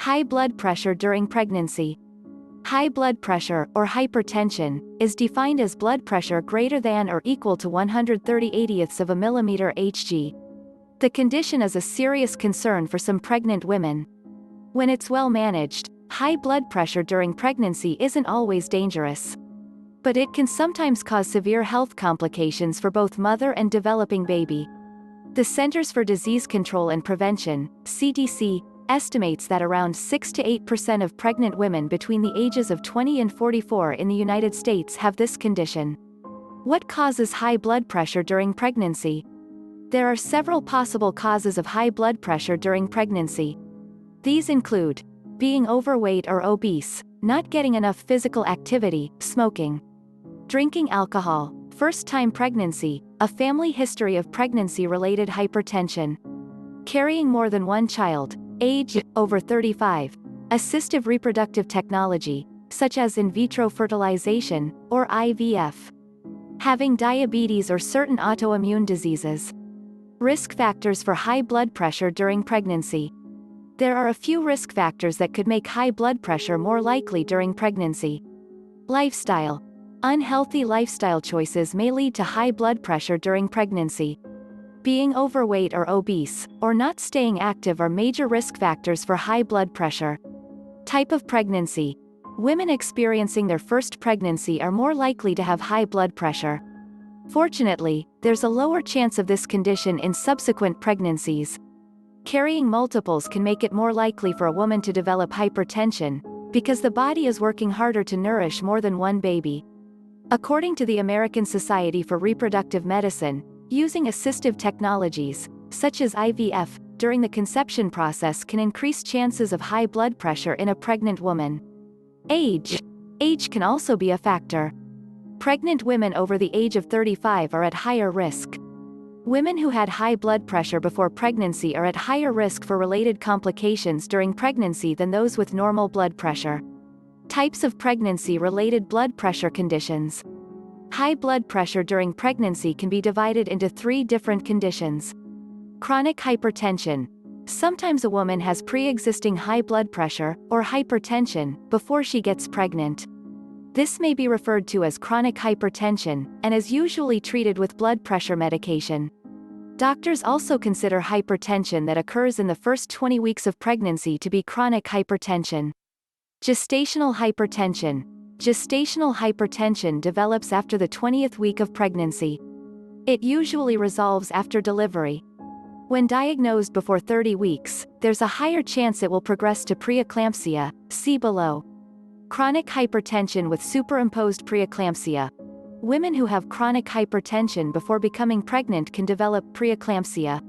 High blood pressure during pregnancy. High blood pressure, or hypertension, is defined as blood pressure greater than or equal to 130/80ths of a millimeter Hg. The condition is a serious concern for some pregnant women. When it's well managed, high blood pressure during pregnancy isn't always dangerous. But it can sometimes cause severe health complications for both mother and developing baby. The Centers for Disease Control and Prevention, CDC, estimates that around 6 to 8% of pregnant women between the ages of 20 and 44 in the United States have this condition. What causes high blood pressure during pregnancy? There are several possible causes of high blood pressure during pregnancy. These include being overweight or obese, not getting enough physical activity, smoking, drinking alcohol, first-time pregnancy, a family history of pregnancy-related hypertension, carrying more than one child, age over 35, assistive reproductive technology, such as in vitro fertilization, or IVF, having diabetes or certain autoimmune diseases. Risk factors for high blood pressure during pregnancy. There are a few risk factors that could make high blood pressure more likely during pregnancy. Lifestyle. Unhealthy lifestyle choices may lead to high blood pressure during pregnancy. Being overweight or obese, or not staying active are major risk factors for high blood pressure. Type of pregnancy. Women experiencing their first pregnancy are more likely to have high blood pressure. Fortunately, there's a lower chance of this condition in subsequent pregnancies. Carrying multiples can make it more likely for a woman to develop hypertension, because the body is working harder to nourish more than one baby. According to the American Society for Reproductive Medicine, using assistive technologies, such as IVF, during the conception process can increase chances of high blood pressure in a pregnant woman. Age. Age can also be a factor. Pregnant women over the age of 35 are at higher risk. Women who had high blood pressure before pregnancy are at higher risk for related complications during pregnancy than those with normal blood pressure. Types of pregnancy-related blood pressure conditions. High blood pressure during pregnancy can be divided into 3 different conditions. Chronic hypertension. Sometimes a woman has pre-existing high blood pressure, or hypertension, before she gets pregnant. This may be referred to as chronic hypertension, and is usually treated with blood pressure medication. Doctors also consider hypertension that occurs in the first 20 weeks of pregnancy to be chronic hypertension. Gestational hypertension. Gestational hypertension develops after the 20th week of pregnancy. It usually resolves after delivery. When diagnosed before 30 weeks, there's a higher chance it will progress to preeclampsia, see below. Chronic hypertension with superimposed preeclampsia. Women who have chronic hypertension before becoming pregnant can develop preeclampsia.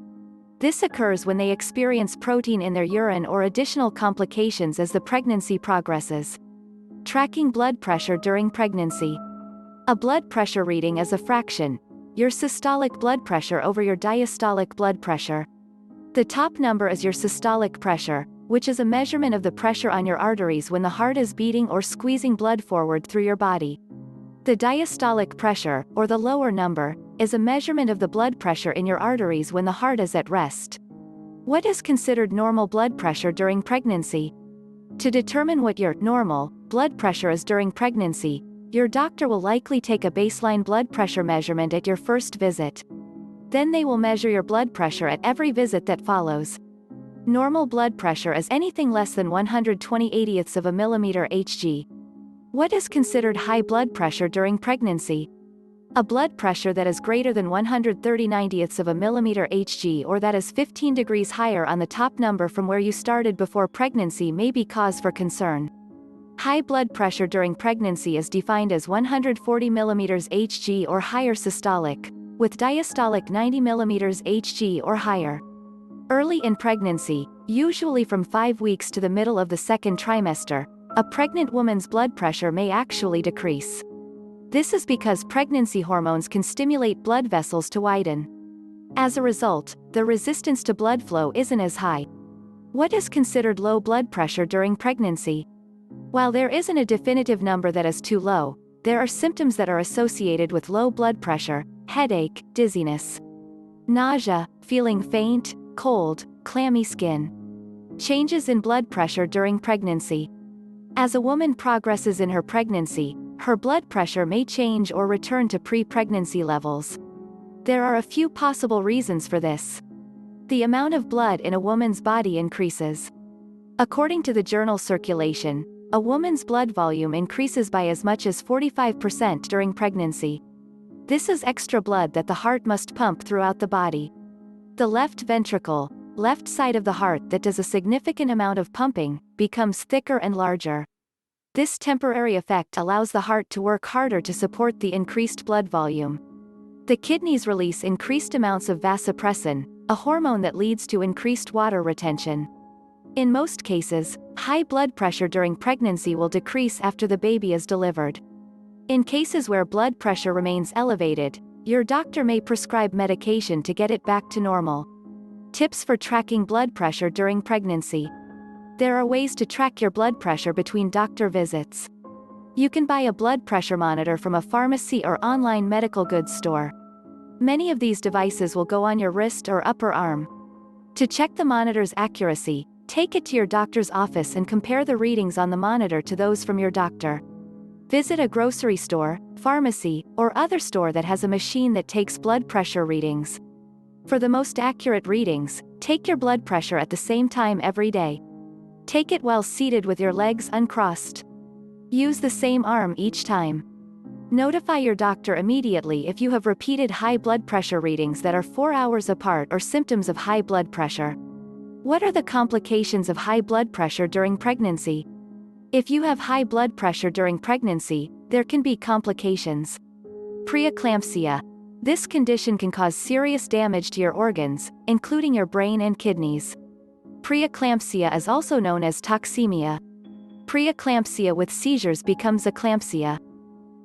This occurs when they experience protein in their urine or additional complications as the pregnancy progresses. Tracking blood pressure during pregnancy. A blood pressure reading is a fraction, your systolic blood pressure over your diastolic blood pressure. The top number is your systolic pressure, which is a measurement of the pressure on your arteries when the heart is beating or squeezing blood forward through your body. The diastolic pressure, or the lower number, is a measurement of the blood pressure in your arteries when the heart is at rest. What is considered normal blood pressure during pregnancy? To determine what your normal blood pressure is during pregnancy, your doctor will likely take a baseline blood pressure measurement at your first visit. Then they will measure your blood pressure at every visit that follows. Normal blood pressure is anything less than 120/80ths of a millimeter Hg. What is considered high blood pressure during pregnancy? A blood pressure that is greater than 130/90ths of a millimeter Hg or that is 15 degrees higher on the top number from where you started before pregnancy may be cause for concern. High blood pressure during pregnancy is defined as 140 mm Hg or higher systolic, with diastolic 90 mm Hg or higher. Early in pregnancy, usually from 5 weeks to the middle of the second trimester, a pregnant woman's blood pressure may actually decrease. This is because pregnancy hormones can stimulate blood vessels to widen. As a result, the resistance to blood flow isn't as high. What is considered low blood pressure during pregnancy? While there isn't a definitive number that is too low, there are symptoms that are associated with low blood pressure: headache, dizziness, nausea, feeling faint, cold, clammy skin, Changes in blood pressure during pregnancy. As a woman progresses in her pregnancy, her blood pressure may change or return to pre-pregnancy levels. There are a few possible reasons for this. The amount of blood in a woman's body increases. According to the journal Circulation, a woman's blood volume increases by as much as 45% during pregnancy. This is extra blood that the heart must pump throughout the body. The left ventricle, left side of the heart that does a significant amount of pumping, becomes thicker and larger. This temporary effect allows the heart to work harder to support the increased blood volume. The kidneys release increased amounts of vasopressin, a hormone that leads to increased water retention. In most cases, high blood pressure during pregnancy will decrease after the baby is delivered. In cases where blood pressure remains elevated, your doctor may prescribe medication to get it back to normal. Tips for tracking blood pressure during pregnancy. There are ways to track your blood pressure between doctor visits. You can buy a blood pressure monitor from a pharmacy or online medical goods store. Many of these devices will go on your wrist or upper arm. To check the monitor's accuracy, take it to your doctor's office and compare the readings on the monitor to those from your doctor. Visit a grocery store, pharmacy, or other store that has a machine that takes blood pressure readings. For the most accurate readings, take your blood pressure at the same time every day. Take it while seated with your legs uncrossed. Use the same arm each time. Notify your doctor immediately if you have repeated high blood pressure readings that are 4 hours apart or symptoms of high blood pressure. What are the complications of high blood pressure during pregnancy? If you have high blood pressure during pregnancy, there can be complications. Preeclampsia. This condition can cause serious damage to your organs, including your brain and kidneys. Preeclampsia is also known as toxemia. Preeclampsia with seizures becomes eclampsia.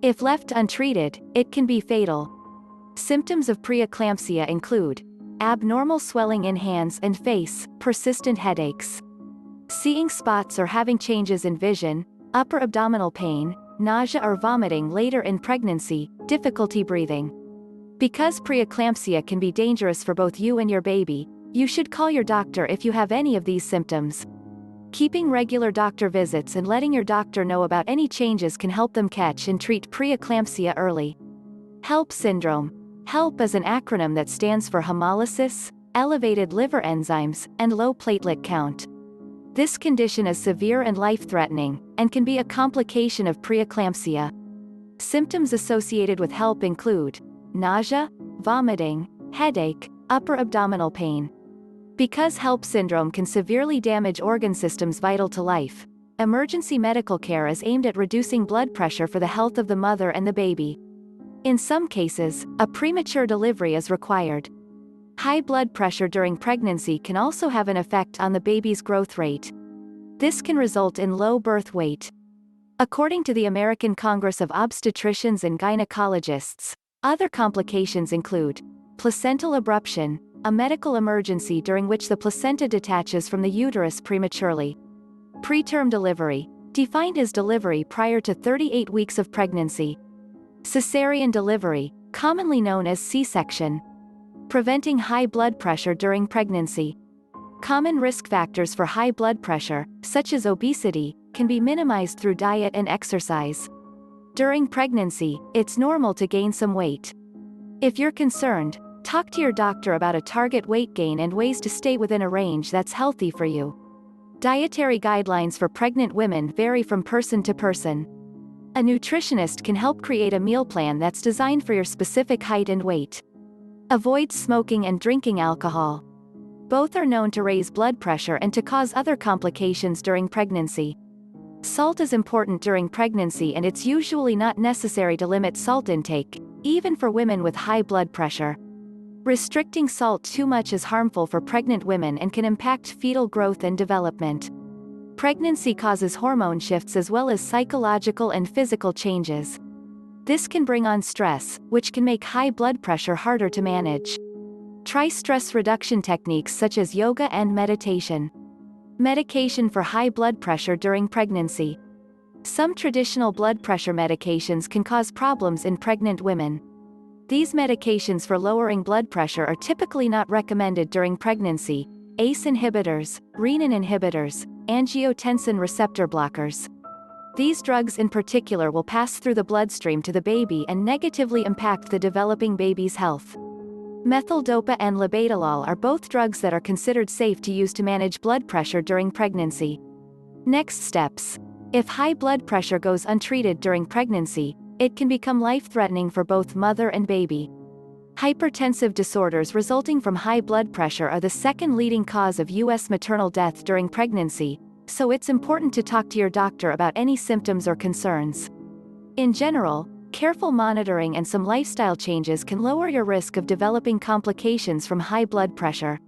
If left untreated, it can be fatal. Symptoms of preeclampsia include abnormal swelling in hands and face, persistent headaches, seeing spots or having changes in vision, upper abdominal pain, nausea or vomiting later in pregnancy, difficulty breathing. Because preeclampsia can be dangerous for both you and your baby, you should call your doctor if you have any of these symptoms. Keeping regular doctor visits and letting your doctor know about any changes can help them catch and treat preeclampsia early. HELP syndrome. HELP is an acronym that stands for hemolysis, elevated liver enzymes, and low platelet count. This condition is severe and life-threatening, and can be a complication of preeclampsia. Symptoms associated with HELP include nausea, vomiting, headache, upper abdominal pain. Because HELP syndrome can severely damage organ systems vital to life, emergency medical care is aimed at reducing blood pressure for the health of the mother and the baby. In some cases, a premature delivery is required. High blood pressure during pregnancy can also have an effect on the baby's growth rate. This can result in low birth weight. According to the American Congress of Obstetricians and Gynecologists, other complications include placental abruption, a medical emergency during which the placenta detaches from the uterus prematurely. Preterm delivery, defined as delivery prior to 38 weeks of pregnancy. Cesarean delivery, commonly known as C-section. Preventing high blood pressure during pregnancy. Common risk factors for high blood pressure, such as obesity, can be minimized through diet and exercise. During pregnancy, it's normal to gain some weight. If you're concerned, talk to your doctor about a target weight gain and ways to stay within a range that's healthy for you. Dietary guidelines for pregnant women vary from person to person. A nutritionist can help create a meal plan that's designed for your specific height and weight. Avoid smoking and drinking alcohol. Both are known to raise blood pressure and to cause other complications during pregnancy. Salt is important during pregnancy, and it's usually not necessary to limit salt intake, even for women with high blood pressure. Restricting salt too much is harmful for pregnant women and can impact fetal growth and development. Pregnancy causes hormone shifts as well as psychological and physical changes. This can bring on stress, which can make high blood pressure harder to manage. Try stress reduction techniques such as yoga and meditation. Medication for high blood pressure during pregnancy. Some traditional blood pressure medications can cause problems in pregnant women. These medications for lowering blood pressure are typically not recommended during pregnancy, ACE inhibitors, renin inhibitors, angiotensin receptor blockers. These drugs in particular will pass through the bloodstream to the baby and negatively impact the developing baby's health. Methyldopa and labetalol are both drugs that are considered safe to use to manage blood pressure during pregnancy. Next steps. If high blood pressure goes untreated during pregnancy, it can become life-threatening for both mother and baby. Hypertensive disorders resulting from high blood pressure are the second leading cause of U.S. maternal death during pregnancy, so it's important to talk to your doctor about any symptoms or concerns. In general, careful monitoring and some lifestyle changes can lower your risk of developing complications from high blood pressure.